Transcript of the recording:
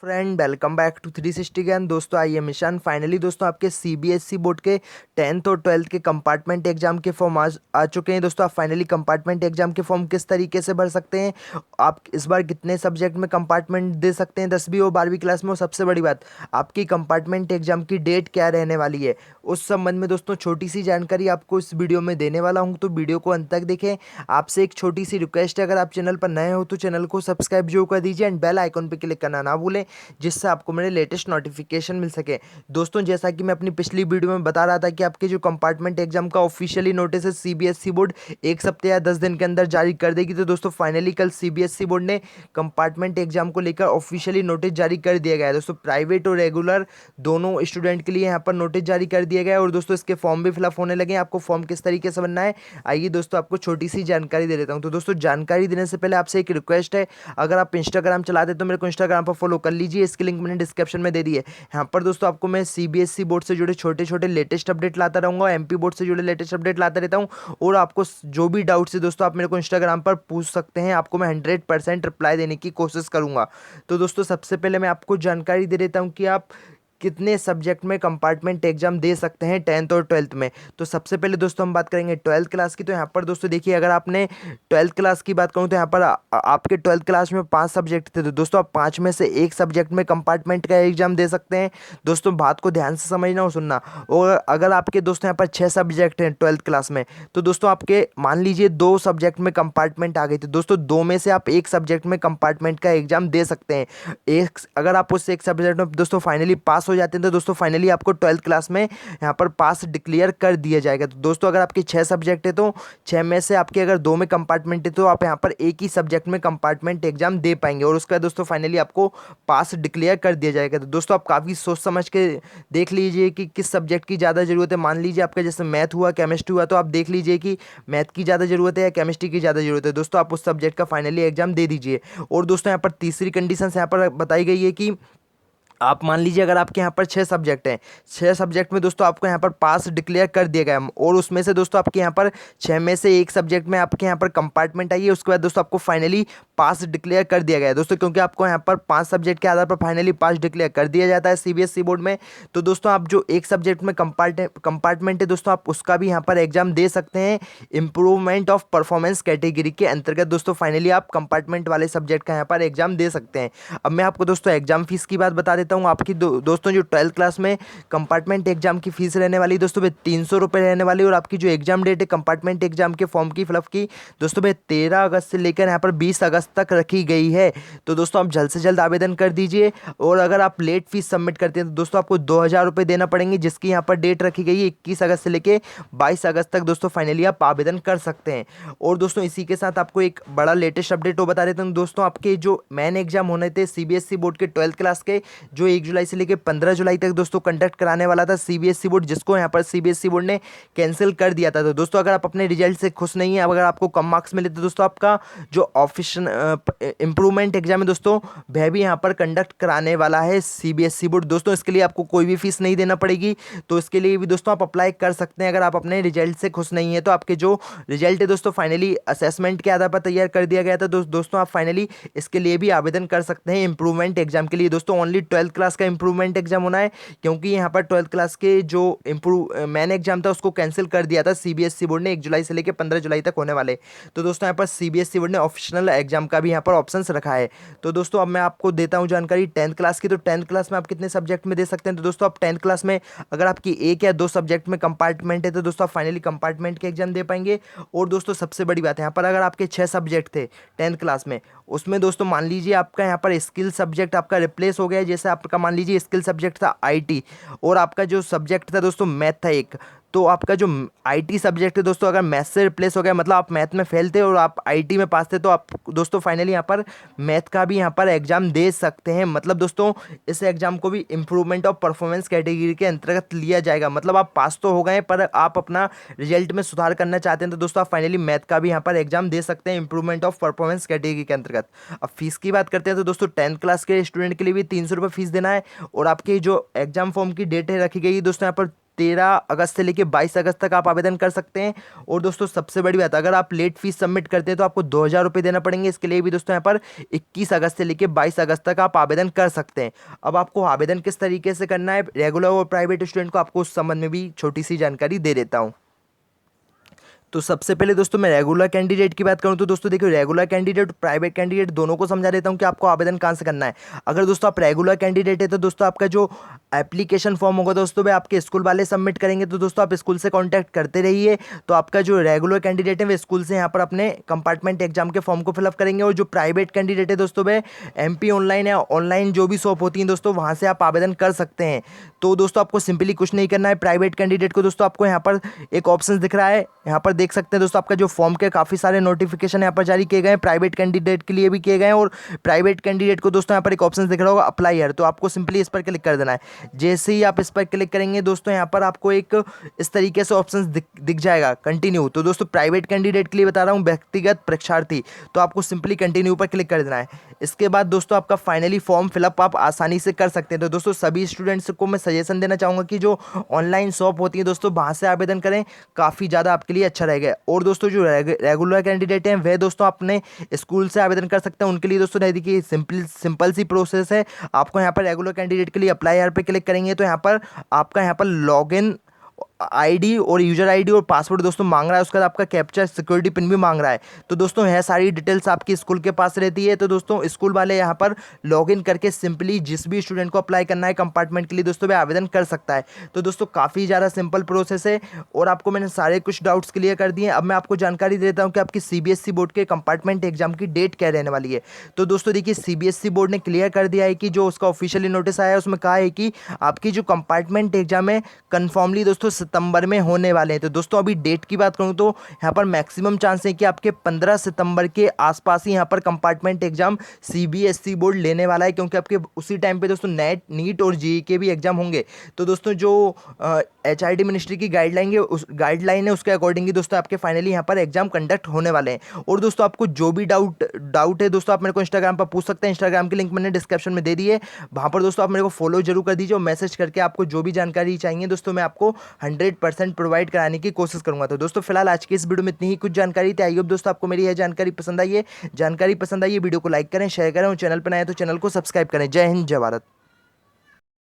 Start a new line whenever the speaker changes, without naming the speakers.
Friend, welcome back to 360 ज्ञान। दोस्तों I am Ishan. Finally दोस्तों आपके सीबीएसई बोर्ड के 10th और 12th के कंपार्टमेंट एग्जाम के फॉर्म आज आ चुके हैं। दोस्तों आप फाइनली कंपार्टमेंट एग्जाम के फॉर्म किस तरीके से भर सकते हैं, आप इस बार कितने सब्जेक्ट में कंपार्टमेंट दे सकते हैं 10वीं और 12वीं क्लास में, और सबसे बड़ी बात आपकी कंपार्टमेंट एग्जाम की डेट क्या रहने वाली है, उस संबंध में दोस्तों छोटी सी जानकारी आपको इस वीडियो में देने वाला हूं। तो वीडियो को अंत तक देखें। आपसे एक छोटी सी रिक्वेस्ट है, अगर आप चैनल पर नए हो तो चैनल को सब्सक्राइब जरूर कर दीजिए एंड बेल आइकन पर क्लिक करना ना भूलें, जिससे आपको मेरे लेटेस्ट नोटिफिकेशन मिल सके। दोस्तों जैसा कि मैं अपनी पिछली वीडियो में बता रहा था कि आपके जो कंपार्टमेंट एग्जाम का ऑफिशियली नोटिस है सीबीएसई बोर्ड एक सप्ताह या 10 दिन के अंदर जारी कर देगी। तो दोस्तों फाइनली कल सीबीएसई बोर्ड ने कंपार्टमेंट एग्जाम को लेकर ऑफिशियली नोटिस जारी कर दिया गया है। दोस्तों प्राइवेट और रेगुलर दोनों स्टूडेंट के लिए यहाँ पर नोटिस जारी कर दिया गया है, और दोस्तों इसके फॉर्म भी फिलअप होने लगे हैं। आपको फॉर्म किस तरीके से बनना है, आइए दोस्तों आपको छोटी सी जानकारी दे देता हूँ। तो दोस्तों जानकारी देने से पहले आपसे एक रिक्वेस्ट है, अगर आप इंस्टाग्राम चलाते हैं तो मेरे को इंस्टाग्राम पर फॉलो कर लीजिए, इसकी लिंक मैंने डिस्क्रिप्शन में दे दी है। यहाँ पर दोस्तों आपको मैं सीबीएसई बोर्ड से जुड़े छोटे छोटे लेटेस्ट अपडेट लाता रहूँगा, एमपी बोर्ड से जुड़े लेटेस्ट अपडेट लाता रहता हूँ, और आपको जो भी डाउट्स है दोस्तों आप मेरे को इंस्टाग्राम पर पूछ सकते हैं, आपको मैं 100% रिप्लाई देने की कोशिश करूँगा। तो दोस्तों सबसे पहले मैं आपको जानकारी दे देता हूँ कि आप कितने सब्जेक्ट में कंपार्टमेंट एग्जाम दे सकते हैं 10th और 12th में। तो सबसे पहले दोस्तों हम बात करेंगे 12th क्लास की। तो यहाँ पर दोस्तों देखिए, अगर आपने 12th क्लास की बात करूँ तो यहाँ पर आपके 12th क्लास में 5 सब्जेक्ट थे, तो दोस्तों आप 5 में से एक सब्जेक्ट में कंपार्टमेंट का एग्जाम दे सकते हैं। दोस्तों बात को ध्यान से समझना और सुनना। और अगर आपके दोस्तों यहाँ पर 6 सब्जेक्ट हैं 12th क्लास में, तो दोस्तों आपके मान लीजिए 2 सब्जेक्ट में कंपार्टमेंट आ गई, तो दोस्तों 2 में से आप एक सब्जेक्ट में कंपार्टमेंट का एग्जाम दे सकते हैं। एक अगर आप उससे एक सब्जेक्ट में दोस्तों फाइनली पास हो जाते हैं, तो दोस्तों फाइनली आपको 12th क्लास में यहाँ पर पास डिक्लेयर कर दिया जाएगा। तो दोस्तों अगर आपके 6 सब्जेक्ट है तो 6 में से आपके अगर 2 में कंपार्टमेंट है तो आप यहाँ पर एक ही सब्जेक्ट में कंपार्टमेंट एग्जाम दे पाएंगे, और उसका दोस्तों फाइनली आपको पास डिक्लेयर कर दिया जाएगा। तो दोस्तों आप काफ़ी सोच समझ के देख लीजिए कि किस सब्जेक्ट की ज़्यादा ज़रूरत है। मान लीजिए आपका जैसे मैथ हुआ, केमिस्ट्री हुआ, तो आप देख लीजिए कि मैथ की ज़्यादा ज़रूरत है या केमिस्ट्री की ज़्यादा ज़रूरत है। दोस्तों आप उस सब्जेक्ट का फाइनली एग्जाम दे दीजिए। और दोस्तों यहाँ पर तीसरी कंडीशन यहाँ पर बताई गई है कि आप मान लीजिए अगर आपके यहाँ पर 6 सब्जेक्ट हैं, 6 सब्जेक्ट में दोस्तों आपको यहाँ पर पास डिक्लेयर कर दिया गया, और उसमें से दोस्तों आपके यहाँ पर 6 में से एक सब्जेक्ट में आपके यहाँ पर कंपार्टमेंट आई है, उसके बाद दोस्तों आपको फाइनली पास डिक्लेयर कर दिया गया है। दोस्तों क्योंकि आपको यहाँ पर 5 सब्जेक्ट के आधार पर फाइनली पास डिक्लेयर कर दिया जाता है सीबीएसई बोर्ड में, तो दोस्तों आप जो एक सब्जेक्ट में कंपार्टमेंट है दोस्तों आप उसका भी यहाँ पर एग्जाम दे सकते हैं इंप्रूवमेंट ऑफ परफॉर्मेंस कैटेगरी के अंतर्गत। दोस्तों फाइनली आप कंपार्टमेंट वाले सब्जेक्ट का यहाँ पर एग्जाम दे सकते हैं। अब मैं आपको दोस्तों एग्जाम फीस की बात बता देता हूँ। आपकी दोस्तों जो 12th क्लास में कंपार्टमेंट एग्जाम की फीस रहने वाली दोस्तों भाई 300 रुपये रहने वाली, और आपकी जो एग्जाम डेट है कंपार्टमेंट एग्जाम के फॉर्म की फिलअप की दोस्तों भाई 13 अगस्त से लेकर यहाँ पर 20 अगस्त तक रखी गई है। तो दोस्तों आप जल्द से जल्द आवेदन कर दीजिए, और अगर आप लेट फीस सबमिट करते हैं तो दोस्तों आपको 2000 रुपये देना पड़ेंगे, जिसकी यहाँ पर डेट रखी गई है 21 अगस्त से लेकर 22 अगस्त तक। दोस्तों फाइनली आप आवेदन कर सकते हैं। और दोस्तों इसी के साथ आपको एक बड़ा लेटेस्ट अपडेट वो बता देता हूँ। दोस्तों आपके जो मेन एग्जाम होने थे सीबीएसई बोर्ड के 12th क्लास के, जो 1 जुलाई से लेकर 15 जुलाई तक दोस्तों कंडक्ट कराने वाला था सीबीएसई बोर्ड, जिसको यहाँ पर सीबीएसई बोर्ड ने कैंसिल कर दिया था। तो दोस्तों अगर आप अपने रिजल्ट से खुश नहीं है, अगर आपको कम मार्क्स मिले, तो दोस्तों आपका जो ऑफिशियल इंप्रूवमेंट एग्जाम है दोस्तों वह भी यहाँ पर कंडक्ट कराने वाला है सीबीएसई बोर्ड। दोस्तों इसके लिए आपको कोई भी फीस नहीं देना पड़ेगी, तो इसके लिए भी दोस्तों आप अप्लाई कर सकते हैं। अगर आप अपने रिजल्ट से खुश नहीं है तो आपके जो रिजल्ट है दोस्तों फाइनली असेसमेंट के आधार पर तैयार कर दिया गया था, दोस्तों आप फाइनली इसके लिए भी आवेदन कर सकते हैं इंप्रूवमेंट एग्जाम के लिए। दोस्तों ओनली 12th क्लास का इंप्रूवमेंट एग्जाम होना है, क्योंकि यहाँ पर 12th क्लास के जो मेन एग्जाम था उसको कैंसिल कर दिया था सीबीएसई बोर्ड ने 1 जुलाई से लेकर 15 जुलाई तक होने वाले। तो दोस्तों यहाँ पर सीबीएसई बोर्ड ने ऑप्शनल एग्जाम का भी यहाँ पर ऑप्शंस रखा है। तो दोस्तों अब मैं आपको देता हूँ जानकारी 10th क्लास की। तो 10th क्लास में आप कितने सब्जेक्ट में दे सकते हैं, तो दोस्तों आप 10th क्लास में अगर आपकी 1 या 2 सब्जेक्ट में कंपार्टमेंट है तो दोस्तों आप फाइनली कंपार्टमेंट के एग्जाम दे पाएंगे। और दोस्तों सबसे बड़ी बात है, यहाँ पर अगर आपके 6 सब्जेक्ट थे 10th क्लास में, उसमें दोस्तों मान लीजिए आपका यहाँ पर स्किल सब्जेक्ट आपका रिप्लेस हो गया है। जैसे आपका मान लीजिए स्किल सब्जेक्ट था आईटी, और आपका जो सब्जेक्ट था दोस्तों मैथ था एक, तो आपका जो आईटी सब्जेक्ट है दोस्तों अगर मैथ से रिप्लेस हो गया, मतलब आप मैथ में फेल थे और आप आईटी में पास थे, तो आप दोस्तों फाइनली यहाँ पर मैथ का भी यहाँ पर एग्जाम दे सकते हैं। मतलब दोस्तों इस एग्जाम को भी इंप्रूवमेंट ऑफ परफॉर्मेंस कैटेगरी के अंतर्गत लिया जाएगा। मतलब आप पास तो हो गए पर आप अपना रिजल्ट में सुधार करना चाहते हैं, तो दोस्तों आप फाइनली मैथ का भी यहाँ पर एग्जाम दे सकते हैं इंप्रूवमेंट ऑफ परफॉर्मेंस कैटेगरी के अंतर्गत। अब फीस की बात करते हैं, तो दोस्तों 10th क्लास के स्टूडेंट के लिए भी 300 रुपये फीस देना है, और आपकी जो एग्जाम फॉर्म की डेट है रखी गई है दोस्तों यहाँ पर 13 अगस्त से लेके 22 अगस्त तक आप आवेदन कर सकते हैं। और दोस्तों सबसे बड़ी बात, अगर आप लेट फीस सबमिट करते हैं तो आपको 2,000 रुपये देना पड़ेंगे। इसके लिए भी दोस्तों यहाँ पर 21 अगस्त से लेके 22 अगस्त तक आप आवेदन कर सकते हैं। अब आपको आवेदन किस तरीके से करना है रेगुलर और प्राइवेट स्टूडेंट को, आपको उस संबंध में भी छोटी सी जानकारी दे देता हूँ। तो सबसे पहले दोस्तों मैं रेगुलर कैंडिडेट की बात करूं तो दोस्तों देखिए, रेगुलर कैंडिडेट प्राइवेट कैंडिडेट दोनों को समझा देता हूं कि आपको आवेदन कहां से करना है। अगर दोस्तों आप रेगुलर कैंडिडेट है तो दोस्तों आपका जो एप्लीकेशन फॉर्म होगा दोस्तों वह आपके स्कूल वाले सबमिट करेंगे, तो दोस्तों आप स्कूल से कॉन्टैक्ट करते रहिए। तो आपका जो रेगुलर कैंडिडेट है वे स्कूल से यहाँ पर अपने कंपार्टमेंट एग्जाम के फॉर्म को फिलअप करेंगे। और जो प्राइवेट कैंडिडेट है दोस्तों वह MP ऑनलाइन या ऑनलाइन जो भी शॉप होती है दोस्तों वहाँ से आप आवेदन कर सकते हैं। तो दोस्तों आपको सिंपली कुछ नहीं करना है। प्राइवेट कैंडिडेट को दोस्तों आपको यहाँ पर एक ऑप्शन दिख रहा है, यहाँ पर देख सकते हैं दोस्तों आपका जो फॉर्म के काफ़ी सारे नोटिफिकेशन यहाँ पर जारी किए गए हैं, प्राइवेट कैंडिडेट के लिए भी किए गए हैं। और प्राइवेट कैंडिडेट को दोस्तों यहाँ पर एक ऑप्शन दिख रहा होगा अप्लाई हियर, तो आपको सिंपली इस पर क्लिक कर देना है। जैसे ही आप इस पर क्लिक करेंगे दोस्तों यहाँ पर आपको एक इस तरीके से ऑप्शन दिख जाएगा कंटिन्यू। तो दोस्तों प्राइवेट कैंडिडेट के लिए बता रहा हूँ, व्यक्तिगत परीक्षार्थी, तो आपको सिंपली कंटिन्यू पर क्लिक कर देना है। इसके बाद दोस्तों आपका फाइनली फॉर्म फिलअप आप आसानी से कर सकते हैं। तो दोस्तों सभी स्टूडेंट्स को मैं सजेशन देना चाहूँगा कि जो ऑनलाइन शॉप होती है दोस्तों वहाँ से आवेदन करें, काफ़ी ज़्यादा आपके लिए अच्छा रहेगा। और दोस्तों जो रेगुलर कैंडिडेट हैं वे दोस्तों अपने स्कूल से आवेदन कर सकते हैं। उनके लिए दोस्तों देखिए सिंपल सी प्रोसेस है। आपको यहाँ पर रेगुलर कैंडिडेट के लिए अप्लाई हियर पे क्लिक करेंगे तो यहाँ पर आपका यहाँ पर लॉगिन आईडी और यूजर आईडी और पासवर्ड दोस्तों मांग रहा है। उसके बाद आपका कैप्चा सिक्योरिटी पिन भी मांग रहा है। तो दोस्तों यह सारी डिटेल्स आपकी स्कूल के पास रहती है। तो दोस्तों स्कूल वाले यहाँ पर लॉगिन करके सिंपली जिस भी स्टूडेंट को अप्लाई करना है कंपार्टमेंट के लिए दोस्तों वह आवेदन कर सकता है। तो दोस्तों काफ़ी ज़्यादा सिंपल प्रोसेस है और आपको मैंने सारे कुछ डाउट्स क्लियर कर दिए। अब मैं आपको जानकारी देता हूँ कि आपकी CBSE बोर्ड के कंपार्टमेंट एग्जाम की डेट क्या रहने वाली है। तो दोस्तों देखिए, CBSE बोर्ड ने क्लियर कर दिया है कि जो उसका ऑफिशियली नोटिस आया है उसमें कहा है कि आपकी जो कंपार्टमेंट एग्जाम है कन्फर्मली दोस्तों सितंबर में होने वाले हैं। तो दोस्तों अभी डेट की बात करूं तो यहाँ पर मैक्सिमम चांस है कि आपके 15 सितंबर के आसपास ही यहाँ पर कंपार्टमेंट एग्जाम CBSE बोर्ड लेने वाला है, क्योंकि आपके उसी टाइम पे दोस्तों नेट नीट और JEE के भी एग्जाम होंगे। तो दोस्तों जो HRD मिनिस्ट्री की गाइडलाइन है उसके अकॉर्डिंग ही दोस्तों आपके फाइनली यहाँ पर एग्जाम कंडक्ट होने वाले हैं। और दोस्तों आपको जो भी डाउट है दोस्तों आप मेरे को इंस्टाग्राम पर पूछ सकते हैं। इंस्टाग्राम की लिंक मैंने डिस्क्रिप्शन में दे दी है, वहाँ पर दोस्तों आप मेरे को फॉलो जरूर कर दीजिए और मैसेज करके आपको जो भी जानकारी चाहिए दोस्तों मैं आपको 100% प्रोवाइड कराने की कोशिश करूंगा। तो दोस्तों फिलहाल आज की इस वीडियो में इतनी ही कुछ जानकारी थी। आई होप दोस्तों आपको मेरी यह जानकारी पसंद आई है। वीडियो को लाइक करें, शेयर करें और चैनल पर नए तो चैनल को सब्सक्राइब करें। जय हिंद, जय भारत।